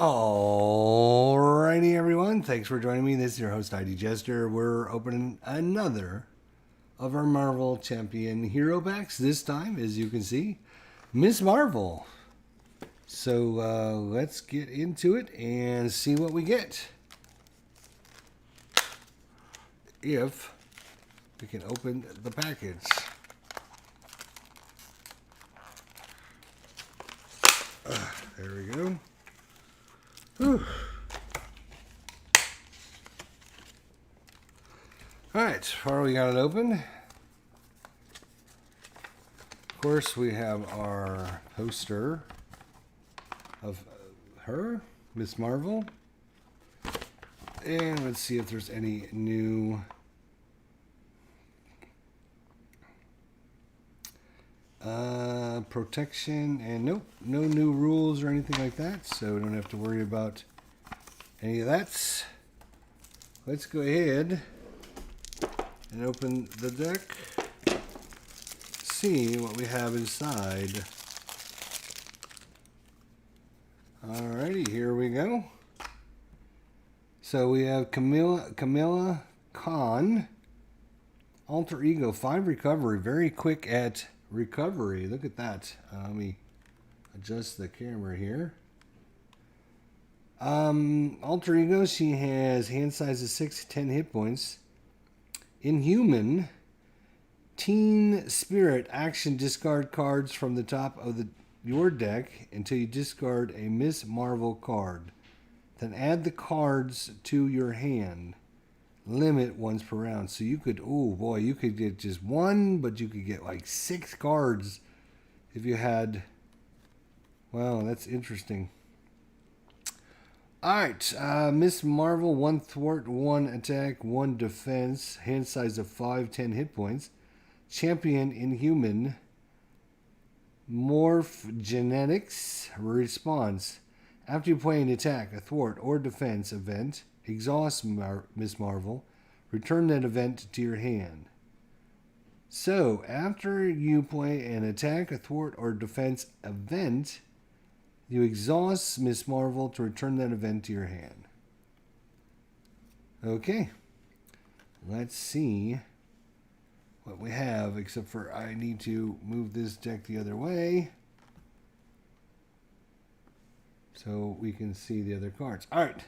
Alrighty, everyone. Thanks for joining me. This is your host, ID Jester. We're opening another of our Marvel Champion Hero packs. This time, as you can see, Miss Marvel. So let's get into it and see what we get. If we can open the package. There we go. Whew. Alright, before we got it open, of course we have our poster of her, Miss Marvel. And let's see if there's any new protection, and nope, no new rules or anything like that, so we don't have to worry about any of that. Let's go ahead and open the deck, see what we have inside. Alrighty, here we go. So we have Kamala Khan, Alter Ego, 5 recovery, very quick at recovery. Look at that. Let me adjust the camera here. Alter Ego, she has hand size of 6, 10 hit points. Inhuman, Teen Spirit, action, discard cards from the top of your deck until you discard a Miss Marvel card. Then add the cards to your hand. Limit once per round. So you could, oh boy, you could get just one, but you could get like 6 cards if you had. Wow, that's interesting. Alright, Miss Marvel, 1 thwart, 1 attack, 1 defense, hand size of 5, 10 hit points. Champion Inhuman, Morph Genetics, response. After you play an attack, a thwart, or defense event, exhaust Miss Marvel, return that event to your hand. So, after you play an attack, a thwart, or defense event, you exhaust Miss Marvel to return that event to your hand. Okay. Let's see what we have, except for I need to move this deck the other way so we can see the other cards. All right.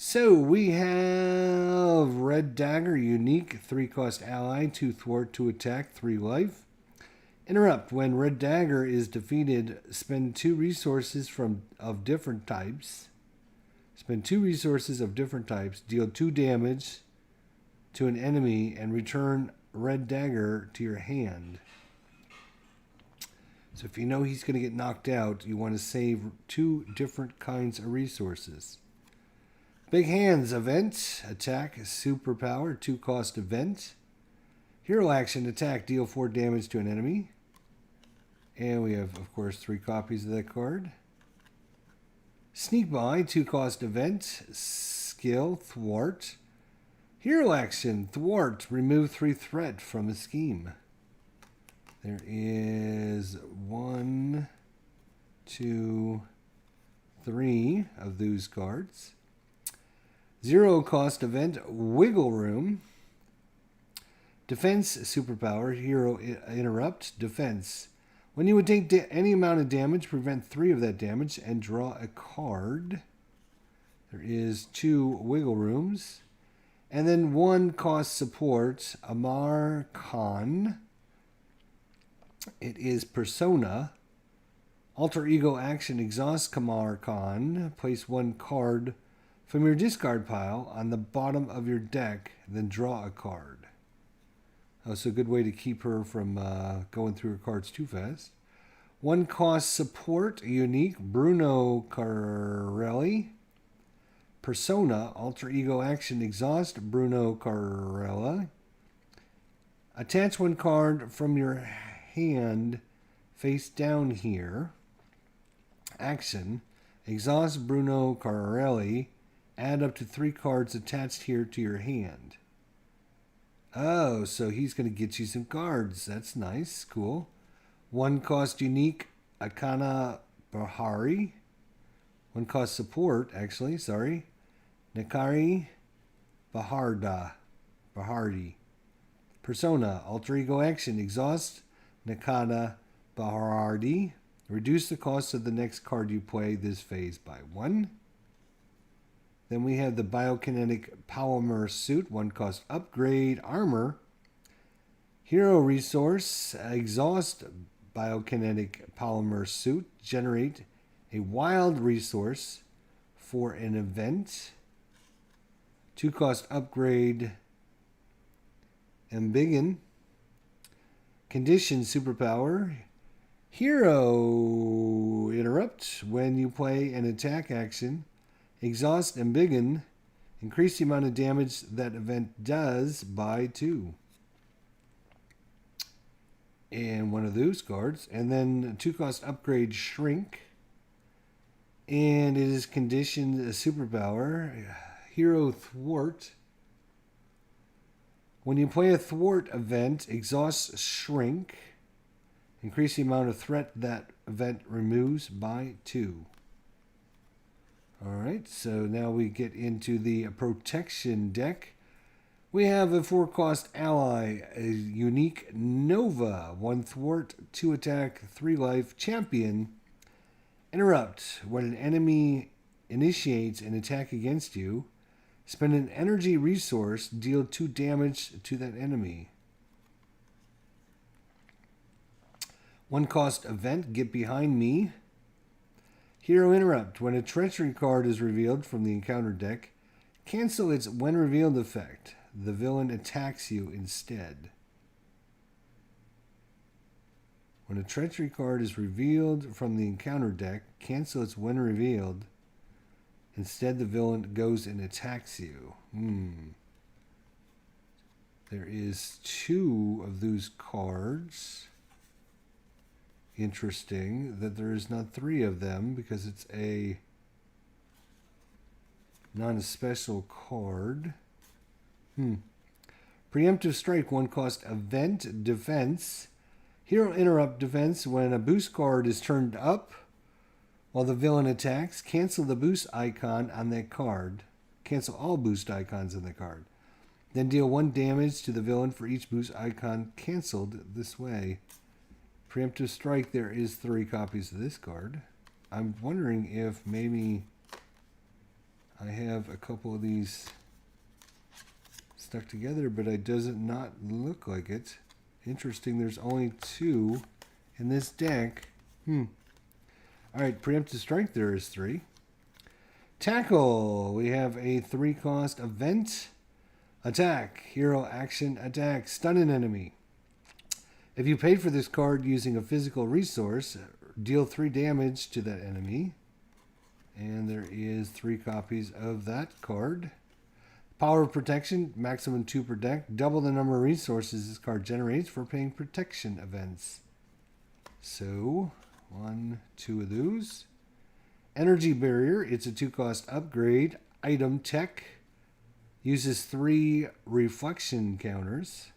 So we have Red Dagger, unique, 3-cost ally, 2 thwart, 2 attack, 3 life. Interrupt. When Red Dagger is defeated, spend 2 resources of different types. Spend 2 resources of different types, deal 2 damage to an enemy, and return Red Dagger to your hand. So if you know he's going to get knocked out, you want to save 2 different kinds of resources. Big Hands event, attack, superpower, 2-cost event. Hero action, attack, deal 4 damage to an enemy. And we have, of course, 3 copies of that card. Sneak By, 2-cost event, skill, thwart. Hero action, thwart, remove 3 threat from a scheme. There is 1, 2, 3 of those cards. 0-cost event, Wiggle Room. Defense superpower, hero interrupt, defense. When you would take any amount of damage, prevent 3 of that damage and draw a card. There is 2 Wiggle Rooms. And then 1-cost support, Amar Khan. It is Persona. Alter Ego action, exhaust Kamar Khan. Place 1 card from your discard pile on the bottom of your deck, then draw a card. Oh, so a good way to keep her from going through her cards too fast. 1-cost support, unique, Bruno Carelli. Persona, Alter Ego action, exhaust Bruno Carella. Attach 1 card from your hand face down here. Action, exhaust Bruno Carelli. Add up to 3 cards attached here to your hand. Oh, so he's going to get you some cards. That's nice. Cool. 1-cost unique, Akana Bahari. One cost support, actually, sorry. Nakari Bahardi. Persona, alter ego action, exhaust Nakada Bahardi. Reduce the cost of the next card you play this phase by 1. Then we have the biokinetic polymer suit, 1 cost upgrade, armor. Hero resource, exhaust biokinetic polymer suit, generate a wild resource for an event. 2 cost upgrade, Embiggen. Condition superpower. Hero interrupt when you play an attack action. Exhaust Embiggen. Increase the amount of damage that event does by 2. And one of those cards. And then 2 cost upgrade Shrink. And it is conditioned a superpower. Hero Thwart. When you play a thwart event, exhaust Shrink. Increase the amount of threat that event removes by 2. Alright, so now we get into the protection deck. We have a 4-cost ally, a unique Nova. 1 thwart, 2 attack, 3 life, champion. Interrupt. When an enemy initiates an attack against you, spend an energy resource, deal 2 damage to that enemy. 1 cost event, get behind me. Hero interrupt. When a treachery card is revealed from the encounter deck, cancel its when revealed effect. The villain attacks you instead. When a treachery card is revealed from the encounter deck, cancel its when revealed. Instead, the villain goes and attacks you. There is 2 of those cards. Interesting that there is not 3 of them because it's a non-special card. Preemptive strike, 1 cost event defense. Hero interrupt defense. When a boost card is turned up while the villain attacks, cancel the boost icon on that card. Cancel all boost icons on the card. Then deal 1 damage to the villain for each boost icon canceled this way. Preemptive strike, there is 3 copies of this card. I'm wondering if maybe I have a couple of these stuck together, but it doesn't not look like it. Interesting, there's only 2 in this deck. Alright, preemptive strike, there is 3. Tackle, we have a 3-cost event. Attack, hero action, attack, stun an enemy. If you paid for this card using a physical resource, deal 3 damage to that enemy. And there is 3 copies of that card. Power of protection, maximum 2 per deck. Double the number of resources this card generates for paying protection events. So, 1, 2 of those. Energy barrier, it's a 2-cost upgrade. Item tech, uses 3 reflection counters.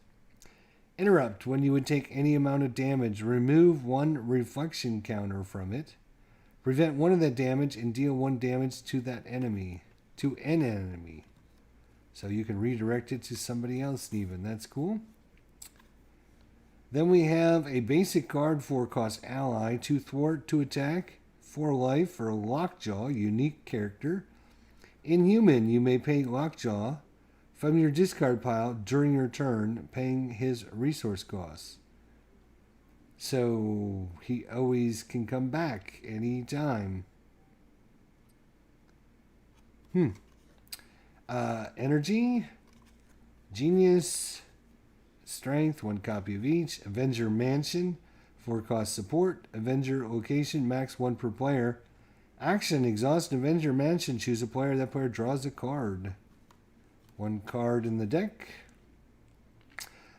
Interrupt, when you would take any amount of damage, remove 1 reflection counter from it. Prevent 1 of that damage and deal 1 damage to that enemy, to an enemy. So you can redirect it to somebody else even. That's cool. Then we have a basic card, 4-cost ally, 2 thwart, 2 attack, 4 life for Lockjaw, unique character. Inhuman, you may pay Lockjaw from your discard pile during your turn, paying his resource costs. So he always can come back anytime. Energy, Genius, Strength, 1 copy of each. Avenger Mansion, 4-cost support. Avenger Location, max 1 per player. Action, exhaust Avenger Mansion. Choose a player. That player draws a card. 1 card in the deck.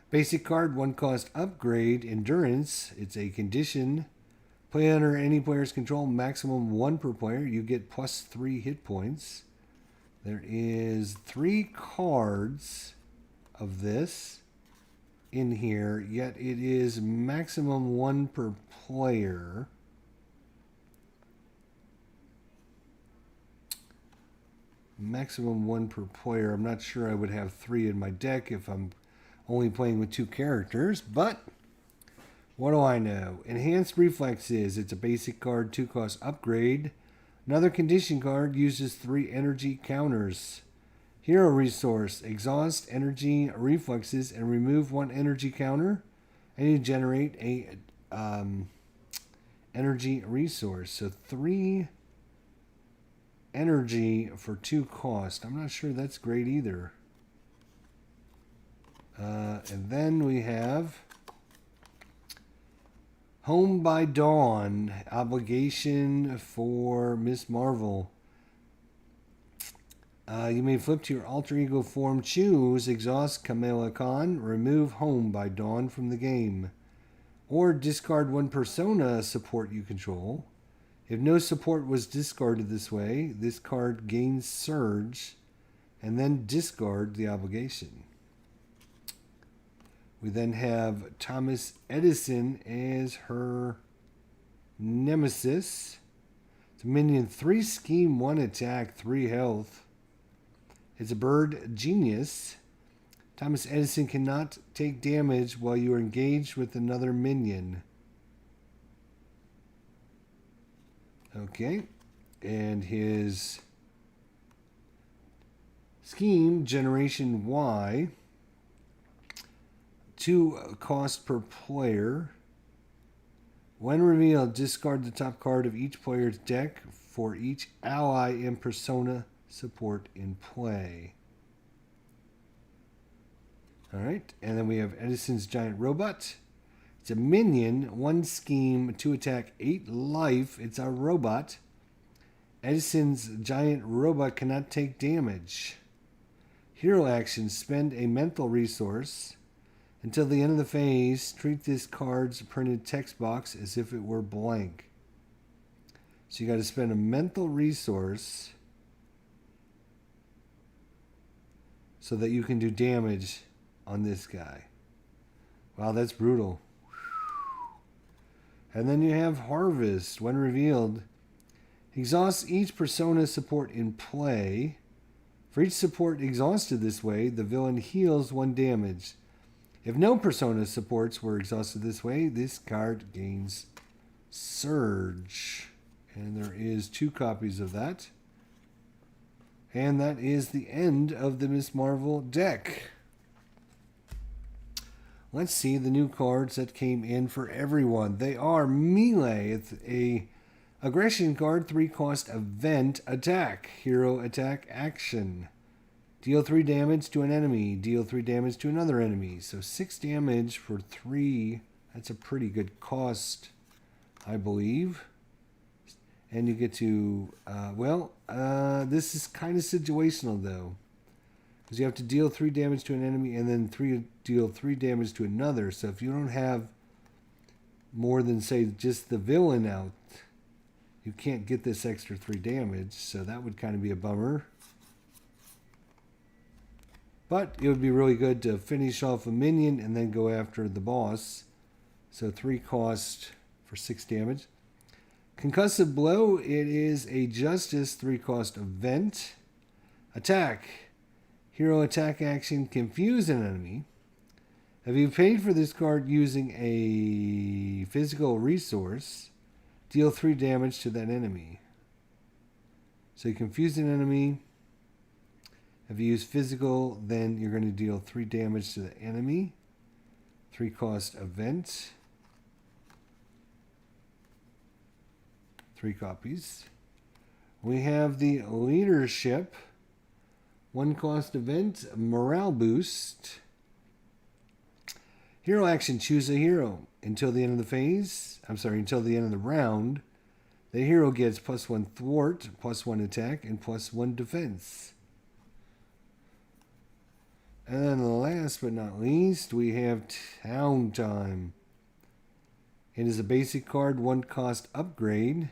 Basic card, 1-cost upgrade. Endurance, it's a condition. Play under any player's control, maximum 1 per player. You get plus 3 hit points. There is 3 cards of this in here, yet it is maximum 1 per player. maximum 1 per player. I'm not sure I would have 3 in my deck if I'm only playing with 2 characters, but what do I know? Enhanced Reflexes. It's a basic card, 2 cost upgrade. Another condition card uses 3 energy counters. Hero resource. Exhaust energy reflexes and remove 1 energy counter. And you generate a energy resource. So 3 energy for 2 cost. I'm not sure that's great either. And then we have Home by Dawn. Obligation for Miss Marvel. You may flip to your alter ego form, choose Exhaust Kamala Khan, remove Home by Dawn from the game. Or discard 1 persona support you control. If no support was discarded this way, this card gains Surge, and then discard the obligation. We then have Thomas Edison as her nemesis. It's a minion, 3 scheme, 1 attack, 3 health. It's a bird genius. Thomas Edison cannot take damage while you are engaged with another minion. Okay. And his scheme, Generation Y. 2 cost per player. When revealed, discard the top card of each player's deck for each ally and persona support in play. Alright, and then we have Edison's Giant Robot. It's a minion, 1 scheme, 2 attack, 8 life. It's a robot. Edison's Giant Robot cannot take damage. Hero action, spend a mental resource. Until the end of the phase, treat this card's printed text box as if it were blank. So you got to spend a mental resource so that you can do damage on this guy. Wow, that's brutal. And then you have Harvest. When revealed, exhaust each persona support in play. For each support exhausted this way, the villain heals 1 damage. If no persona supports were exhausted this way, this card gains Surge. And there is 2 copies of that. And that is the end of the Miss Marvel deck. Let's see the new cards that came in for everyone. They are Melee. It's a aggression card, 3 cost event attack. Hero attack action. Deal 3 damage to an enemy. Deal 3 damage to another enemy. So 6 damage for 3. That's a pretty good cost, I believe. And you get to, this is kind of situational though. Because you have to deal 3 damage to an enemy and then deal 3 damage to another. So if you don't have more than, say, just the villain out, you can't get this extra 3 damage. So that would kind of be a bummer. But it would be really good to finish off a minion and then go after the boss. So 3 cost for 6 damage. Concussive Blow, it is a Justice 3 cost event. Attack. Hero attack action, confuse an enemy. If you paid for this card using a physical resource, deal 3 damage to that enemy. So you confuse an enemy. If you use physical, then you're going to deal 3 damage to the enemy. 3 cost event. 3 copies. We have the Leadership. 1 cost event, morale boost. Hero action, choose a hero. Until the end of the until the end of the round, the hero gets +1 thwart, +1 attack, and +1 defense. And then last but not least, we have Town Time. It is a basic card, 1 cost upgrade.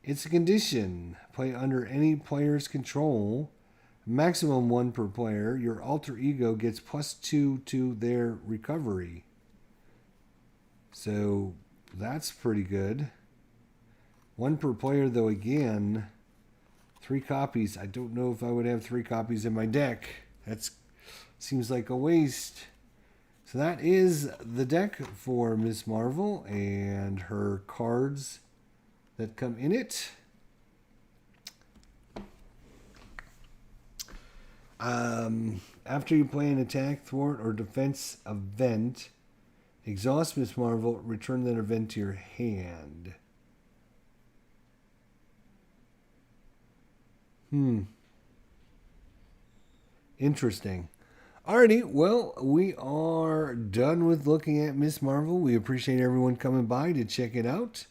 It's a condition. Play under any player's control. Maximum 1 per player. Your alter ego gets +2 to their recovery. So that's pretty good. 1 per player, though, again. 3 copies. I don't know if I would have 3 copies in my deck. That seems like a waste. So that is the deck for Ms. Marvel and her cards that come in it. After you play an attack, thwart, or defense event, exhaust Ms. Marvel, return that event to your hand. Interesting. Alrighty, well, we are done with looking at Ms. Marvel. We appreciate everyone coming by to check it out.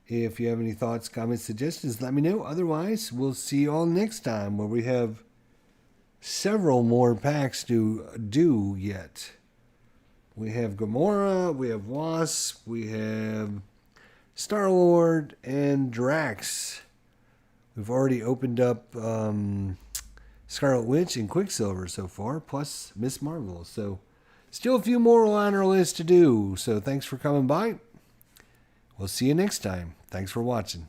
If you have any thoughts, comments, suggestions, let me know. Otherwise, we'll see you all next time where we have several more packs to do yet. We have Gamora, we have Wasp, we have Star-Lord, and Drax. We've already opened up Scarlet Witch and Quicksilver so far, plus Ms. Marvel. So, still a few more on our list to do. So, thanks for coming by. We'll see you next time. Thanks for watching.